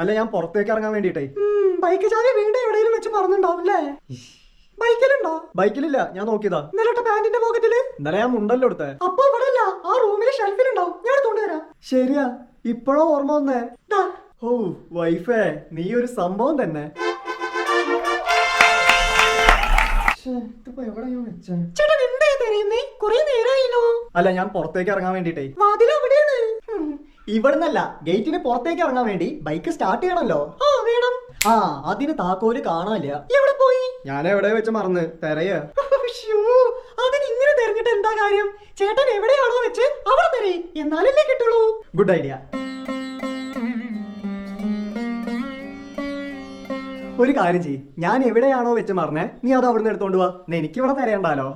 അല്ല ഞാൻ പുറത്തേക്ക് ഇറങ്ങാൻ വേണ്ടിട്ടേ. ബൈക്ക് ചാവി വീണ്ടും എവിടെയെങ്കിലും വെച്ച് മറന്നുണ്ടാവില്ലേ? ബൈക്കിലുണ്ടോ? ബൈക്കിലില്ല, ഞാൻ നോക്കിയതാ. ഇന്നലെ പാന്റിന്റെ പോക്കറ്റില്. ഇന്നലെ ഞാൻ മുണ്ടല്ലോ എടുത്തേ. അപ്പൊ ഇവിടെ അല്ല, ആ റൂമിലെ ഷെൽഫിലുണ്ടാവും. ഞാൻ എടുത്തോണ്ട് വരാം. ശരിയാ, ഇപ്പോഴോ ഓർമ്മ വന്നേ. ദാ. ഓ വൈഫേ, നീ ഒരു സംഭവം തന്നെ. ചേട്ടൻ എന്താ തെരയുന്നേ? കുറെ നേരമായില്ലോ. അല്ല ഞാൻ പുറത്തേക്ക് ഇറങ്ങാൻ വേണ്ടിട്ടേ. വാതിൽ എവിടെയാണ്? ഇവിടുന്നല്ല, ഗേറ്റിന് പുറത്തേക്ക് ഇറങ്ങാൻ വേണ്ടി ബൈക്ക് സ്റ്റാർട്ട് ചെയ്യണല്ലോ. ആ വേണം. ആ അതിന് താക്കോല് കാണാനില്ല. എവിടെ പോയി? ഞാൻ എവിടെ വെച്ച് മറന്ന് തെരയ. അതിന് ഇങ്ങനെ തെരഞ്ഞിട്ട് എന്താ കാര്യം? ചേട്ടൻ എവിടെയാണോ വെച്ച് അവിടെ തെരയി, എന്നാലല്ലേ കിട്ടുള്ളൂ. Good idea. ഒരു കാര്യം ചെയ്യ്, ഞാൻ എവിടെയാണോ വെച്ച് മറന്നേ, നീ അത് അവിടുന്ന് എടുത്തോണ്ട് വാ. എനിക്ക് ഇവിടെ തരയണ്ടാലോ.